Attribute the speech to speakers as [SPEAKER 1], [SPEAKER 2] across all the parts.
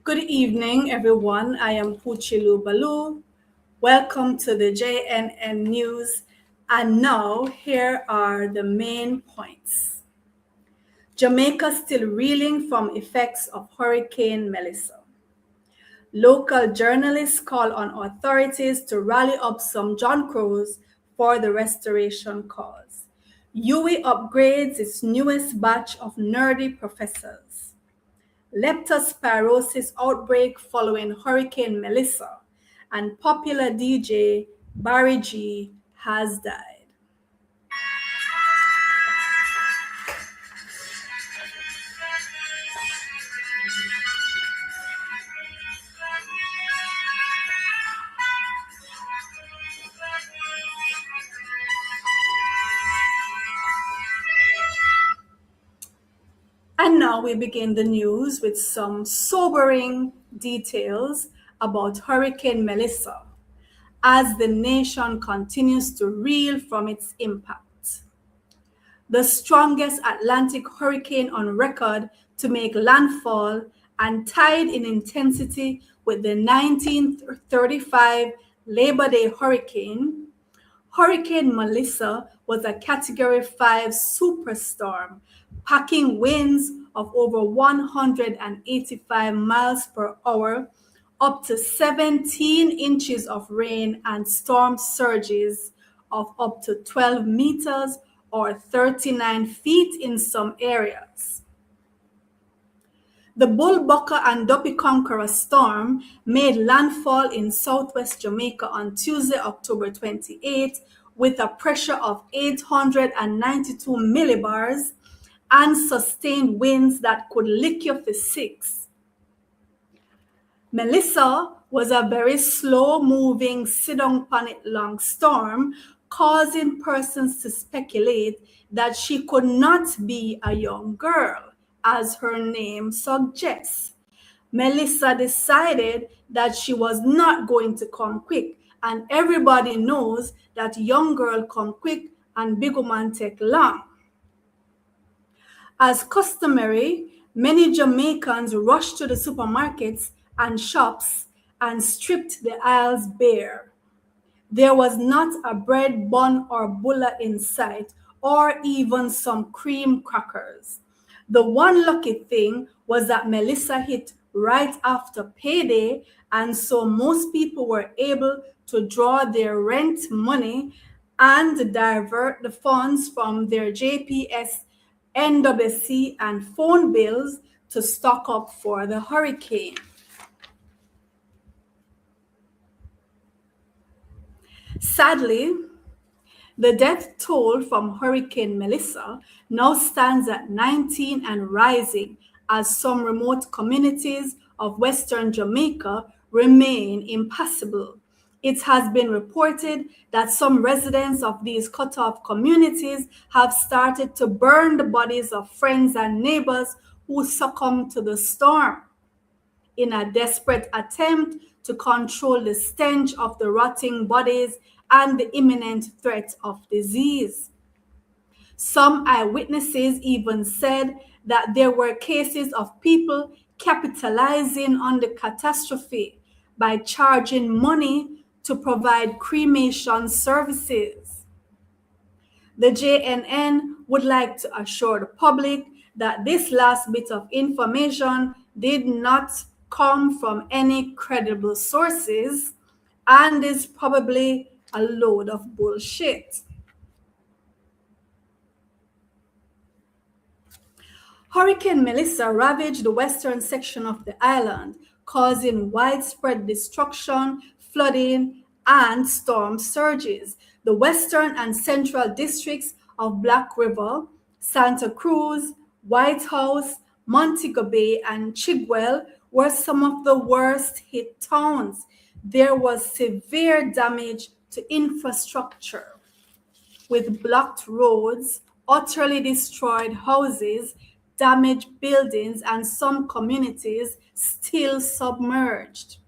[SPEAKER 1] Good evening, everyone. I am Puchilu Balu. Welcome to the JNN News. And now, here are the main points. Jamaica still reeling from effects of Hurricane Melissa. Local journalists call on authorities to rally up some John Crows for the restoration cause. UWI upgrades its newest batch of nerdy professors. Leptospirosis outbreak following Hurricane Melissa, and popular DJ Barry G has died. And now we begin the news with some sobering details about Hurricane Melissa as the nation continues to reel from its impact. The strongest Atlantic hurricane on record to make landfall and tied in intensity with the 1935 Labor Day hurricane, Hurricane Melissa was a Category 5 superstorm, packing winds of over 185 miles per hour, up to 17 inches of rain, and storm surges of up to 12 meters or 39 feet in some areas. The Bullbucker and Duppy Conqueror storm made landfall in southwest Jamaica on Tuesday, October 28, with a pressure of 892 millibars and sustained winds that could lick you for six. Melissa was a very slow-moving, sit-down-pan-it-long storm, causing persons to speculate that she could not be a young girl, as her name suggests. Melissa decided that she was not going to come quick, and everybody knows that young girl come quick and big woman take long. As customary, many Jamaicans rushed to the supermarkets and shops and stripped the aisles bare. There was not a bread, bun, or bulla in sight, or even some cream crackers. The one lucky thing was that Melissa hit right after payday, and so most people were able to draw their rent money and divert the funds from their JPS, NWC, and phone bills to stock up for the hurricane. Sadly, the death toll from Hurricane Melissa now stands at 19 and rising as some remote communities of Western Jamaica remain impassable. It has been reported that some residents of these cut-off communities have started to burn the bodies of friends and neighbors who succumbed to the storm in a desperate attempt to control the stench of the rotting bodies and the imminent threat of disease. Some eyewitnesses even said that there were cases of people capitalizing on the catastrophe by charging money to provide cremation services. The JNN would like to assure the public that this last bit of information did not come from any credible sources and is probably a load of bullshit. Hurricane Melissa ravaged the western section of the island, causing widespread destruction, flooding, and storm surges. The western and central districts of Black River, Santa Cruz, White House, Montego Bay, and Chigwell were some of the worst hit towns. There was severe damage to infrastructure, with blocked roads, utterly destroyed houses, damaged buildings, and some communities still submerged.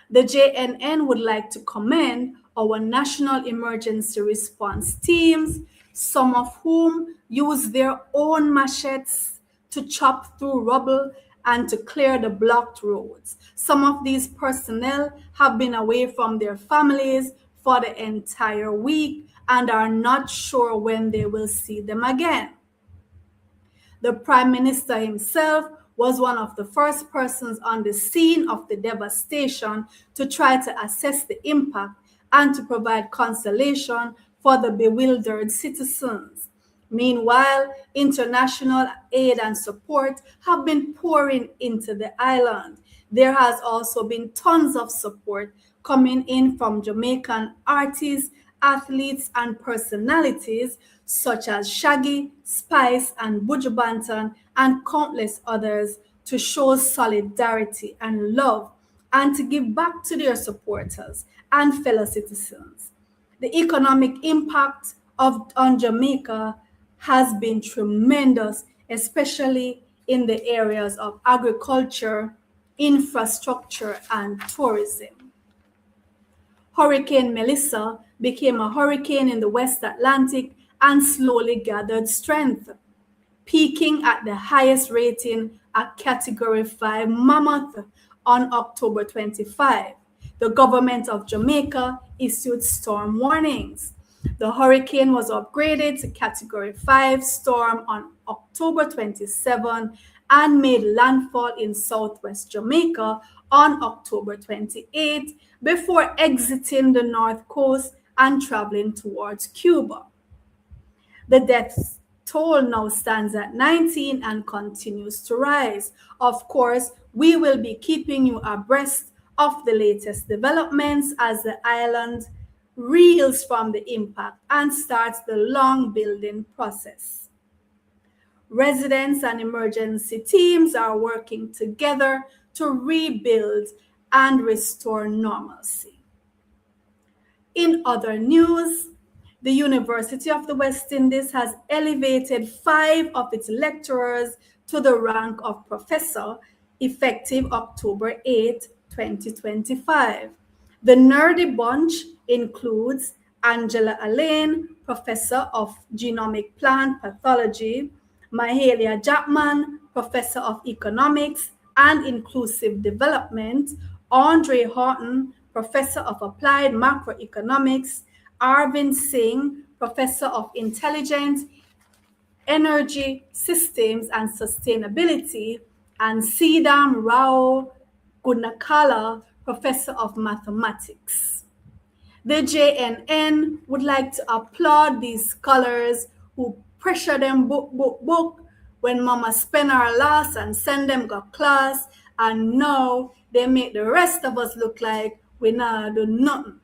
[SPEAKER 1] The JNN would like to commend our national emergency response teams, some of whom use their own machetes to chop through rubble and to clear the blocked roads. Some of these personnel have been away from their families for the entire week and are not sure when they will see them again. The Prime Minister himself was one of the first persons on the scene of the devastation to try to assess the impact and to provide consolation for the bewildered citizens. Meanwhile, international aid and support have been pouring into the island. There has also been tons of support coming in from Jamaican artists, athletes, and personalities such as Shaggy, Spice, and Buju Banton, and countless others to show solidarity and love and to give back to their supporters and fellow citizens. The economic impact on Jamaica has been tremendous, especially in the areas of agriculture, infrastructure, and tourism. Hurricane Melissa became a hurricane in the West Atlantic and slowly gathered strength, peaking at the highest rating at Category 5 Mammoth on October 25. The government of Jamaica issued storm warnings. The hurricane was upgraded to Category 5 storm on October 27 and made landfall in southwest Jamaica on October 28 before exiting the north coast and traveling towards Cuba. The death toll now stands at 19 and continues to rise. Of course, we will be keeping you abreast of the latest developments as the island reels from the impact and starts the long building process. Residents and emergency teams are working together to rebuild and restore normalcy. In other news, the University of the West Indies has elevated 5 of its lecturers to the rank of professor effective October 8, 2025. The nerdy bunch includes Angela Allain, professor of genomic plant pathology, Mahalia Jackman, professor of economics and inclusive development, Andre Horton, professor of applied macroeconomics, Arvind Singh, professor of intelligent energy systems and sustainability, and Sidam Rao Gunakala, professor of mathematics. The JNN would like to applaud these scholars who pressure them book when mama spend our loss and send them go class, and now they make the rest of us look like we not do nothing.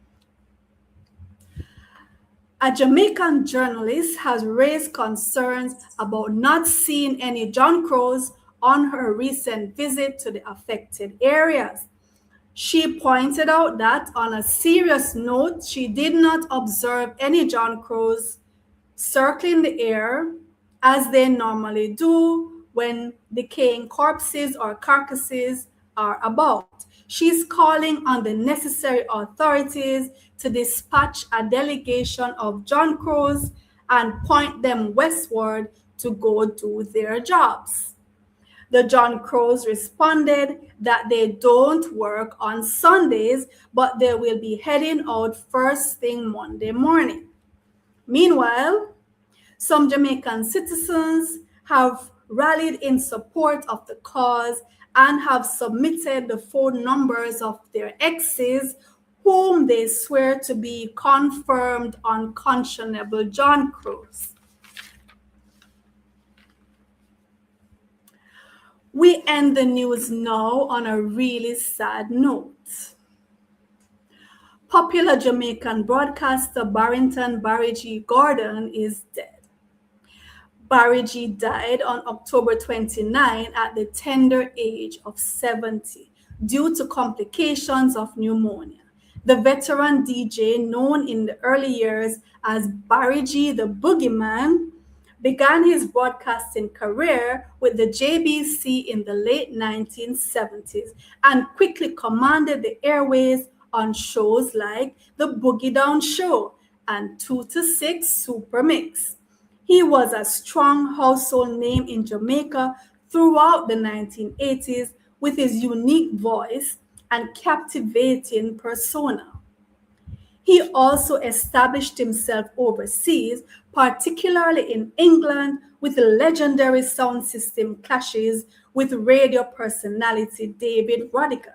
[SPEAKER 1] A Jamaican journalist has raised concerns about not seeing any John Crows on her recent visit to the affected areas. She pointed out that, on a serious note, she did not observe any John Crows circling the air as they normally do when decaying corpses or carcasses are about. She's calling on the necessary authorities to dispatch a delegation of John Crows and point them westward to go do their jobs. The John Crows responded that they don't work on Sundays, but they will be heading out first thing Monday morning. Meanwhile, some Jamaican citizens have rallied in support of the cause and have submitted the phone numbers of their exes, whom they swear to be confirmed unconscionable John Crows. We end the news now on a really sad note. Popular Jamaican broadcaster Barrington Barry G. Gordon is dead. Barry G. died on October 29 at the tender age of 70 due to complications of pneumonia. The veteran DJ, known in the early years as Barry G. the Boogeyman, began his broadcasting career with the JBC in the late 1970s and quickly commanded the airways on shows like The Boogie Down Show and 2 to 6 Super Mix. He was a strong household name in Jamaica throughout the 1980s with his unique voice and captivating persona. He also established himself overseas, particularly in England, with legendary sound system clashes with radio personality David Rodigan.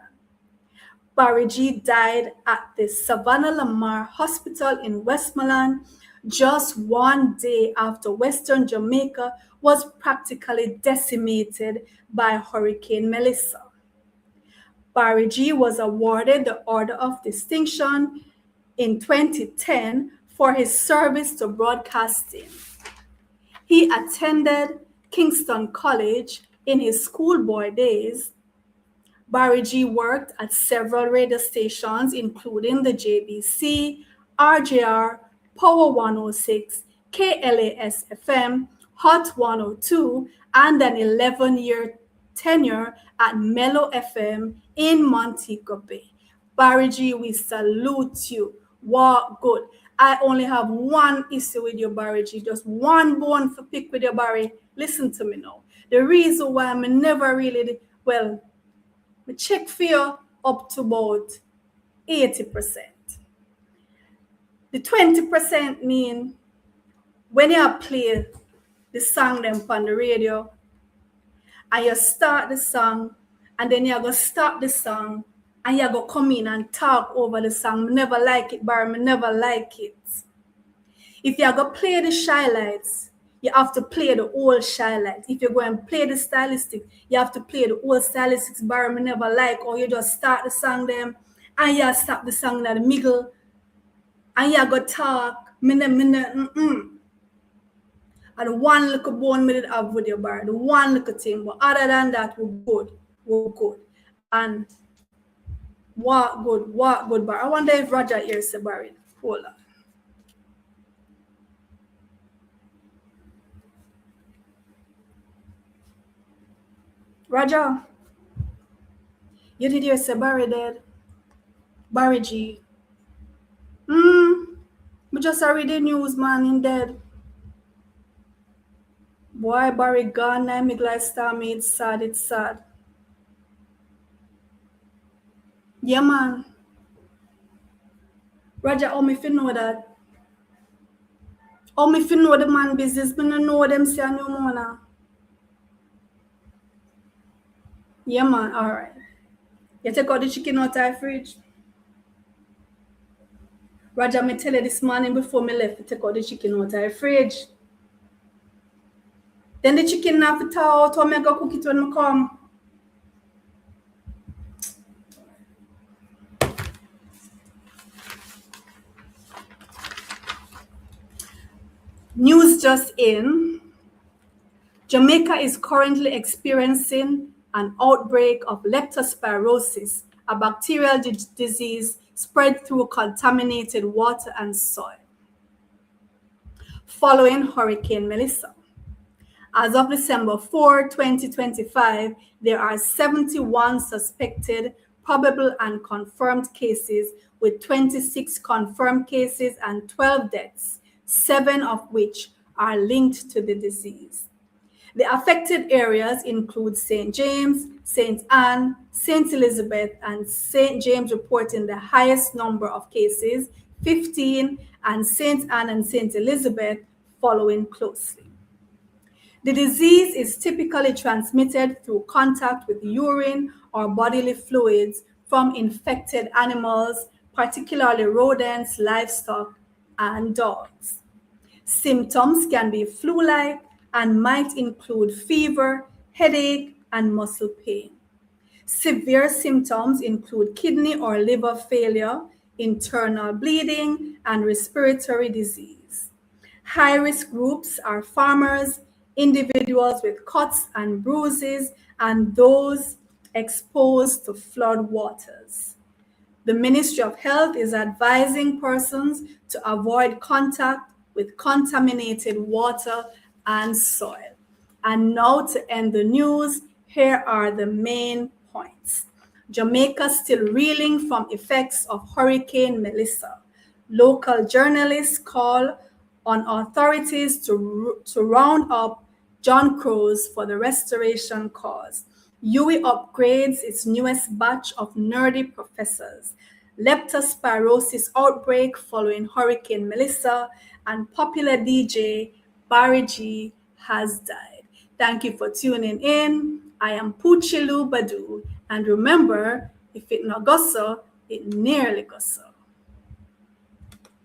[SPEAKER 1] Barry G died at the Savannah Lamar Hospital in Westmoreland just one day after Western Jamaica was practically decimated by Hurricane Melissa. Barry G was awarded the Order of Distinction in 2010 for his service to broadcasting. He attended Kingston College in his schoolboy days. Barry G worked at several radio stations, including the JBC, RJR, Power 106, KLAS FM, Hot 102, and an 11-year tenure at Mellow FM in Montego Bay. Barry G, we salute you. What good. I only have one issue with you, Barry G. Just one bone to pick with you, Barry. Listen to me now. The reason why I'm never really, well, we check for you up to about 80%. The 20% mean when you play the song them on the radio and you start the song and then you go stop the song and you go come in and talk over the song. Me never like it, Barry. Me never like it. If you go play the shy lights, you have to play the old shy lights. If you go and play the stylistic, you have to play the old stylistics. Barry, me never like, or you just start the song them and you stop the song in the middle and you go talk. And one little bone me did have with your Barry, the one little thing. But other than that, we're good. We're good. And what good, Barry. I wonder if Roger here say Barry. Hold on. Roger, you did hear say Barry dead? Barry G. Me just read the news, man, in dead. Boy, Barry gone now, me glad star me, it's sad, it's sad. Yeah, man. Roger, how me fi know that? How me fi know the man business? Me no know them say no more now. Yeah, man, alright. You take out the chicken out of the fridge. Roger, me tell you this morning before me left, to take out the chicken out of the fridge. Then the chicken have to thaw out, or me go cook it when me come. News just in. Jamaica is currently experiencing an outbreak of leptospirosis, a bacterial disease spread through contaminated water and soil, following Hurricane Melissa. As of December 4, 2025, there are 71 suspected, probable, and confirmed cases, with 26 confirmed cases and 12 deaths, 7 of which are linked to the disease. The affected areas include St. James, St. Anne, St. Elizabeth, and St. James reporting the highest number of cases, 15, and St. Anne and St. Elizabeth following closely. The disease is typically transmitted through contact with urine or bodily fluids from infected animals, particularly rodents, livestock, and dogs. Symptoms can be flu-like and might include fever, headache, and muscle pain. Severe symptoms include kidney or liver failure, internal bleeding, and respiratory disease. High-risk groups are farmers, individuals with cuts and bruises, and those exposed to flood waters. The Ministry of Health is advising persons to avoid contact with contaminated water and soil. And now to end the news, here are the main points. Jamaica still reeling from effects of Hurricane Melissa. Local journalists call on authorities to round up John Crows for the restoration cause. UE upgrades its newest batch of nerdy professors. Leptospirosis outbreak following Hurricane Melissa, and popular DJ Barry G has died. Thank you for tuning in. I am Puchilu Badu, and remember, if it not gosso, it nearly gosso.